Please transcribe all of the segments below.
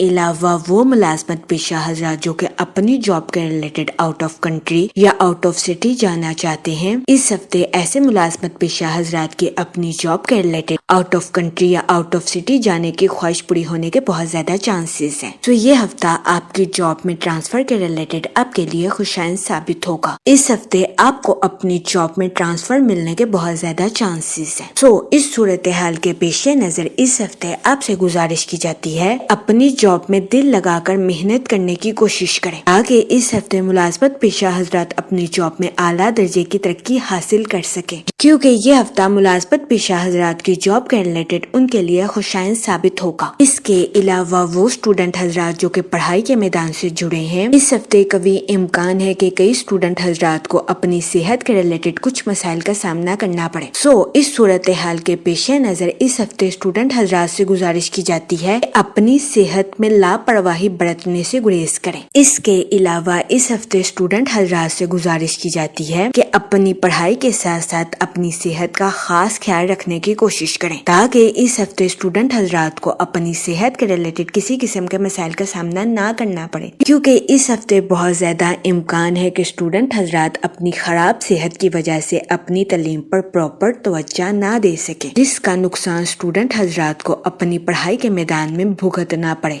علاوہ وہ ملازمت پیشہ حضرات جو کہ اپنی جاب کے ریلیٹڈ آؤٹ آف کنٹری یا آؤٹ آف سٹی جانا چاہتے ہیں، اس ہفتے ایسے ملازمت پیشہ حضرات کی اپنی جاب کے ریلیٹڈ آؤٹ آف کنٹری یا آؤٹ آف سٹی جانے کی خواہش پوری ہونے کے بہت زیادہ چانسز ہیں۔ تو یہ ہفتہ آپ کی جاب میں ٹرانسفر کے ریلیٹڈ آپ کے لیے خوشائن ثابت ہوگا۔ اس ہفتے آپ کو اپنی جاب میں ٹرانسفر ملنے کے بہت زیادہ چانسز ہیں۔ اس صورتحال کے پیش نظر اس ہفتے آپ سے گزارش کی جاتی ہے اپنی جاب میں دل لگا کر محنت کرنے کی کوشش کریں تاکہ اس ہفتے ملازمت پیشہ حضرات اپنی جاب میں اعلیٰ درجے کی ترقی حاصل کر سکیں، کیونکہ یہ ہفتہ ملازمت پیشہ حضرات کی جاب کے ریلیٹڈ ان کے لیے خوشائن ثابت ہوگا۔ اس کے علاوہ وہ اسٹوڈنٹ حضرات جو کہ پڑھائی کے میدان سے جڑے ہیں، اس ہفتے قوی امکان ہے کہ کئی اسٹوڈنٹ حضرات کو اپنی صحت کے ریلیٹڈ کچھ مسائل کا سامنا کرنا پڑے۔ اس صورتحال کے پیش نظر اس ہفتے اسٹوڈنٹ حضرات سے گزارش کی جاتی ہے کہ اپنی صحت میں لاپرواہی برتنے سے گریز کریں۔ اس کے علاوہ اس ہفتے اسٹوڈنٹ حضرات سے گزارش کی جاتی ہے کہ اپنی پڑھائی کے ساتھ ساتھ اپنی صحت کا خاص خیال رکھنے کی کوشش کریں تاکہ اس ہفتے اسٹوڈنٹ حضرات کو اپنی صحت کے ریلیٹڈ کسی قسم کے مسائل کا سامنا نہ کرنا پڑے، کیونکہ اس ہفتے بہت زیادہ امکان ہے کہ اسٹوڈنٹ حضرات اپنی خراب صحت کی وجہ سے اپنی تعلیم پر پراپر توجہ نہ دے سکے، جس کا نقصان اسٹوڈنٹ حضرات کو اپنی پڑھائی کے میدان میں بھگتنا پڑے۔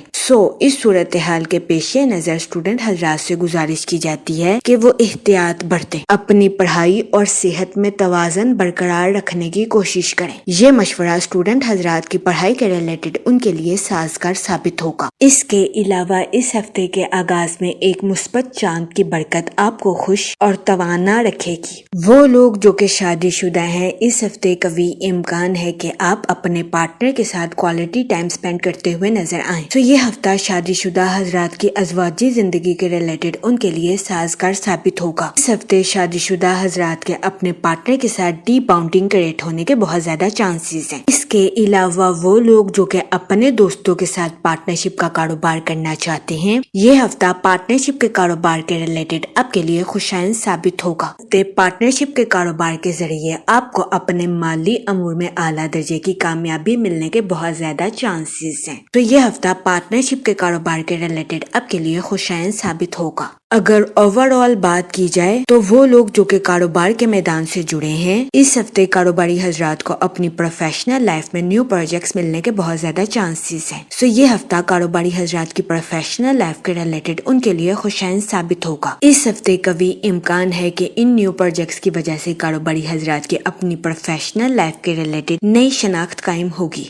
اس صورتحال کے پیش نظر اسٹوڈنٹ حضرات سے گزارش کی جاتی ہے کہ وہ احتیاط برتیں، اپنی پڑھائی اور صحت میں توازن برقرار رکھنے کی کوشش کریں۔ یہ مشورہ اسٹوڈنٹ حضرات کی پڑھائی کے ریلیٹڈ ان کے لیے سازگار ثابت ہوگا۔ اس کے علاوہ اس ہفتے کے آغاز میں ایک مثبت چاند کی برکت آپ کو خوش اور توانا رکھے گی۔ وہ لوگ جو کہ شادی شدہ ہیں، اس ہفتے قوی امکان ہے کہ آپ اپنے پارٹنر کے ساتھ کوالٹی ٹائم سپینڈ کرتے ہوئے نظر آئیں۔ یہ ہفتہ شادی شدہ حضرات کی ازواجی زندگی کے ریلیٹڈ ان کے لیے سازگار ثابت ہوگا۔ اس ہفتے شادی شدہ حضرات کے اپنے پارٹنر کے ساتھ ڈی باؤنڈنگ کریٹ ہونے کے بہت زیادہ چانسز ہیں۔ اس کے علاوہ وہ لوگ جو کہ اپنے دوستوں کے ساتھ پارٹنرشپ کا کاروبار کرنا چاہتے ہیں، یہ ہفتہ پارٹنرشپ کے کاروبار کے ریلیٹڈ آپ کے لیے خوشائن ثابت ہوگا۔ پارٹنرشپ کے کاروبار کے ذریعے آپ کو اپنے مالی امور میں اعلیٰ درجے کی کامیابی ملنے کے بہت زیادہ چانسز ہیں۔ یہ ہفتہ پارٹنرشپ کے کاروبار کے ریلیٹڈ آپ کے لیے خوشائن ثابت ہوگا۔ اگر اوور آل بات کی جائے تو وہ لوگ جو کہ کاروبار کے میدان سے جڑے ہیں، اس ہفتے کاروباری حضرات کو اپنی پروفیشنل لائف میں نیو پروجیکٹس ملنے کے بہت زیادہ چانسز ہیں۔ یہ ہفتہ کاروباری حضرات کی پروفیشنل لائف کے ریلیٹڈ ان کے لیے خوشائن ثابت ہوگا۔ اس ہفتے قوی امکان ہے کہ ان نیو پروجیکٹس کی وجہ سے کاروباری حضرات کی اپنی پروفیشنل لائف کے ریلیٹڈ نئی شناخت قائم ہوگی۔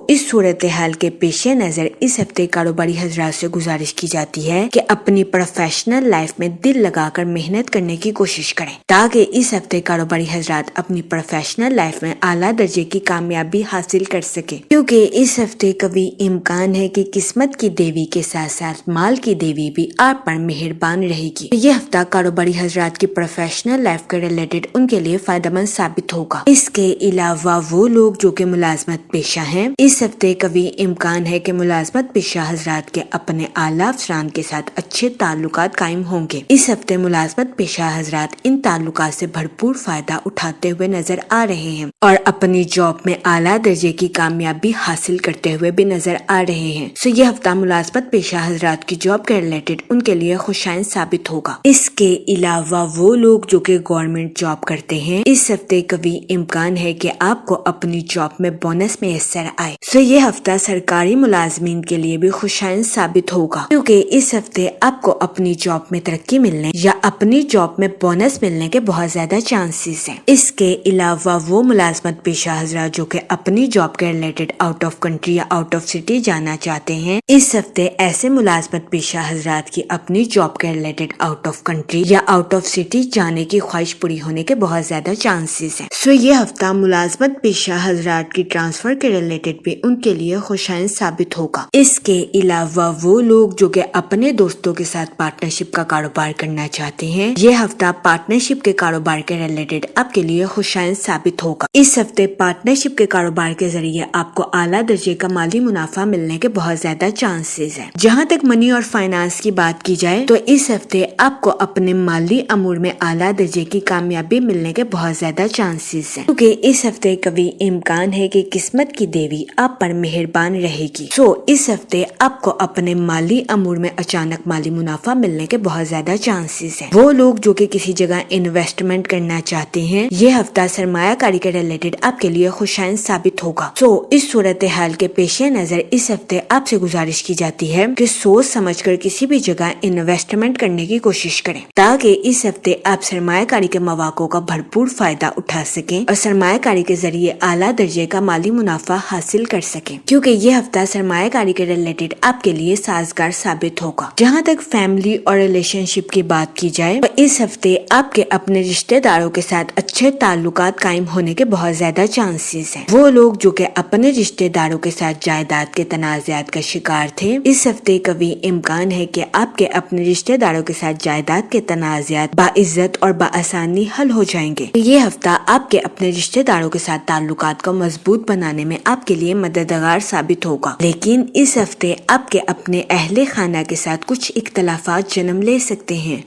اس صورتحال کے پیش نظر اس ہفتے کاروباری حضرات سے گزارش کی جاتی ہے کہ اپنی پروفیشنل لائف میں دل لگا کر محنت کرنے کی کوشش کریں تاکہ اس ہفتے کاروباری حضرات اپنی پروفیشنل لائف میں اعلیٰ درجے کی کامیابی حاصل کر سکیں، کیونکہ اس ہفتے قوی امکان ہے کہ قسمت کی دیوی کے ساتھ ساتھ مال کی دیوی بھی آپ پر مہربان رہے گی۔ یہ ہفتہ کاروباری حضرات کی پروفیشنل لائف کے ریلیٹڈ ان کے لیے فائدہ مند ثابت ہوگا۔ اس کے علاوہ وہ لوگ جو کہ ملازمت پیشہ ہیں، اس ہفتے قوی امکان ہے کہ ملازمت پیشہ حضرات کے اپنے اعلیٰ افسران کے ساتھ اچھے تعلقات قائم ہوں گے۔ اس ہفتے ملازمت پیشہ حضرات ان تعلقات سے بھرپور فائدہ اٹھاتے ہوئے نظر آ رہے ہیں اور اپنی جاب میں اعلیٰ درجے کی کامیابی حاصل کرتے ہوئے بھی نظر آ رہے ہیں۔ یہ ہفتہ ملازمت پیشہ حضرات کی جاب کے ریلیٹڈ ان کے لیے خوشائن ثابت ہوگا۔ اس کے علاوہ وہ لوگ جو کہ گورنمنٹ جاب کرتے ہیں، اس ہفتے قوی امکان ہے کہ آپ کو اپنی جاب میں بونس میسر آئے۔ یہ ہفتہ سرکاری ملازمین کے لیے بھی خوشائن ثابت ہوگا، کیونکہ اس ہفتے آپ کو اپنی جاب میں ترقی ملنے یا اپنی جاب میں بونس ملنے کے بہت زیادہ چانسز ہیں۔ اس کے علاوہ وہ ملازمت پیشہ حضرات جو کہ اپنی جاب کے ریلیٹڈ آؤٹ آف کنٹری یا آؤٹ آف سٹی جانا چاہتے ہیں، اس ہفتے ایسے ملازمت پیشہ حضرات کی اپنی جاب کے ریلیٹڈ آؤٹ آف کنٹری یا آؤٹ آف سٹی جانے کی خواہش پوری ہونے کے بہت زیادہ چانسز ہیں۔ یہ ہفتہ ملازمت پیشہ حضرات کی ٹرانسفر کے ریلیٹڈ بھی ان کے لیے خوشائن ثابت ہوگا۔ اس کے علاوہ وہ لوگ جو کہ اپنے دوستوں کے ساتھ پارٹنرشپ کا کاروبار کرنا چاہتے ہیں، یہ ہفتہ پارٹنرشپ کے کاروبار کے ریلیٹڈ آپ کے لیے خوشائن ثابت ہوگا۔ اس ہفتے پارٹنرشپ کے کاروبار کے ذریعے آپ کو اعلیٰ درجے کا مالی منافع ملنے کے بہت زیادہ چانسز ہیں۔ جہاں تک منی اور فائنانس کی بات کی جائے تو اس ہفتے آپ کو اپنے اپنے مالی امور میں اعلیٰ درجے کی کامیابی ملنے کے بہت زیادہ چانسز ہیں، کیونکہ اس ہفتے قوی امکان ہے کہ قسمت کی دیوی آپ پر مہربان رہے گی۔ اس ہفتے آپ کو اپنے مالی امور میں اچانک مالی منافع ملنے کے بہت زیادہ چانسز ہیں۔ وہ لوگ جو کہ کسی جگہ انویسٹمنٹ کرنا چاہتے ہیں، یہ ہفتہ سرمایہ کاری کے ریلیٹڈ آپ کے لیے خوشائن ثابت ہوگا۔ اس صورتحال کے پیش نظر اس ہفتے آپ سے گزارش کی جاتی ہے کہ سوچ سمجھ کر کسی بھی جگہ انویسٹمنٹ کرنے کی کوشش کریں، تاکہ اس ہفتے آپ سرمایہ کاری کے مواقع کا بھرپور فائدہ اٹھا سکیں اور سرمایہ کاری کے ذریعے اعلیٰ درجے کا مالی منافع حاصل کر سکیں، کیونکہ یہ ہفتہ سرمایہ کاری کے ریلیٹڈ آپ کے لیے سازگار ثابت ہوگا۔ جہاں تک فیملی اور ریلیشن شپ کی بات کی جائے تو اس ہفتے آپ کے اپنے رشتہ داروں کے ساتھ اچھے تعلقات قائم ہونے کے بہت زیادہ چانسز ہیں۔ وہ لوگ جو کہ اپنے رشتہ داروں کے ساتھ جائیداد کے تنازعات کا شکار تھے، اس ہفتے قوی امکان ہے کہ آپ کے اپنے رشتہ داروں کے ساتھ جائیداد کے تنازعات باعزت اور بآسانی حل ہو جائیں گے۔ یہ ہفتہ آپ کے اپنے رشتہ داروں کے ساتھ تعلقات کو مضبوط بنانے میں آپ کے لیے مددگار ثابت ہوگا، لیکن اس ہفتے آپ کے اپنے اہل خانہ کے ساتھ کچھ اختلافات جنم لے سکتے ہیں۔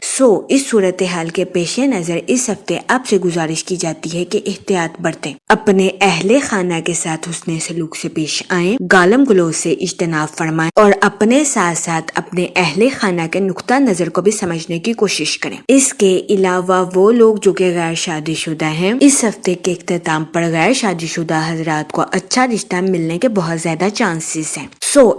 اس صورتحال کے پیش نظر اس ہفتے آپ سے گزارش کی جاتی ہے کہ احتیاط برتیں، اپنے اہل خانہ کے ساتھ حسن سلوک سے پیش آئیں، گالم گلوچ سے اجتناب فرمائیں اور اپنے ساتھ ساتھ اپنے اہل خانہ کے نقطہ نظر کو بھی سمجھنے کی کوشش کریں۔ اس کے علاوہ وہ لوگ جو کہ غیر شادی شدہ ہیں، اس ہفتے کے اختتام پر غیر شادی شدہ حضرات کو اچھا رشتہ ملنے کے بہت زیادہ چانسز ہیں۔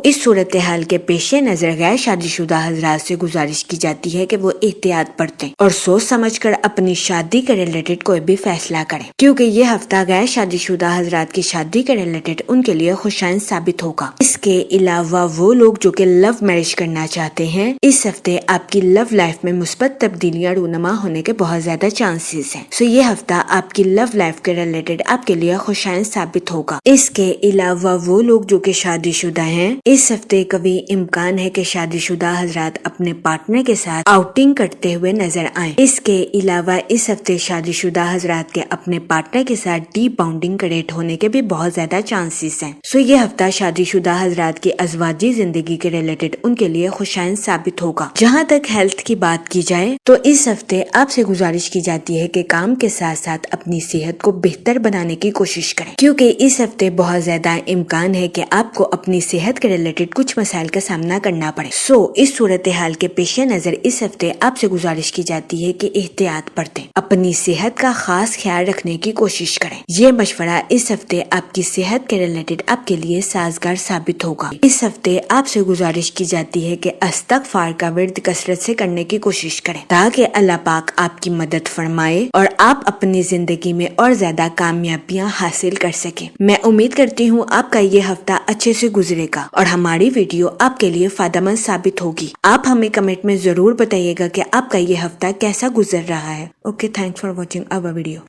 اس صورتحال کے پیش نظر غیر شادی شدہ حضرات سے گزارش کی جاتی ہے کہ وہ احتیاط برتیں اور سوچ سمجھ کر اپنی شادی کے ریلیٹڈ کوئی بھی فیصلہ کریں، کیونکہ یہ ہفتہ غیر شادی شدہ حضرات کی شادی کے ریلیٹڈ ان کے لیے خوشائن ثابت ہوگا۔ اس کے علاوہ وہ لوگ جو کہ لو میرج کرنا چاہتے ہیں، اس ہفتے آپ کی لو لائف میں مثبت تبدیلیاں رونما ہونے کے بہت زیادہ چانسز ہیں۔ یہ ہفتہ آپ کی لو لائف کے ریلیٹڈ آپ کے لیے خوشائن ثابت ہوگا۔ اس کے علاوہ وہ لوگ جو کہ شادی شدہ ہیں، اس ہفتے قوی امکان ہے کہ شادی شدہ حضرات اپنے پارٹنر کے ساتھ آؤٹنگ کرتے ہوئے نظر آئیں۔ اس کے علاوہ اس ہفتے شادی شدہ حضرات کے اپنے پارٹنر کے ساتھ ڈیپ باؤنڈنگ کریٹ ہونے کے بھی بہت زیادہ چانسز ہیں۔ یہ ہفتہ شادی شدہ حضرات کی ازواجی زندگی کے ریلیٹڈ ان کے لیے خوشائن ثابت ہوگا۔ جہاں تک ہیلتھ کی بات کی جائے تو اس ہفتے آپ سے گزارش کی جاتی ہے کہ کام کے ساتھ ساتھ اپنی صحت کو بہتر بنانے کی کوشش کریں، کیونکہ اس ہفتے بہت زیادہ امکان ہے کہ آپ کو اپنی صحت کے ریلیٹڈ کچھ مسائل کا سامنا کرنا پڑے۔ اس صورتحال کے پیش نظر اس ہفتے آپ سے گزارش کی جاتی ہے کہ احتیاط برتیں، اپنی صحت کا خاص خیال رکھنے کی کوشش کریں۔ یہ مشورہ اس ہفتے آپ کی صحت کے ریلیٹڈ آپ کے لیے سازگار ثابت ہوگا۔ اس ہفتے آپ سے گزارش کی جاتی ہے کہ استغفار کا ورد کثرت سے کرنے کی کوشش کریں، تاکہ اللہ پاک آپ کی مدد فرمائے اور آپ اپنی زندگی میں اور زیادہ کامیابیاں حاصل کر سکیں۔ میں امید کرتی ہوں آپ کا یہ ہفتہ اچھے سے گزرے گا اور ہماری ویڈیو آپ کے لیے فائدہ مند ثابت ہوگی۔ آپ ہمیں کمنٹ میں ضرور بتائیے گا کہ آپ کا یہ ہفتہ کیسا گزر رہا ہے۔ Okay, thanks for watching our video.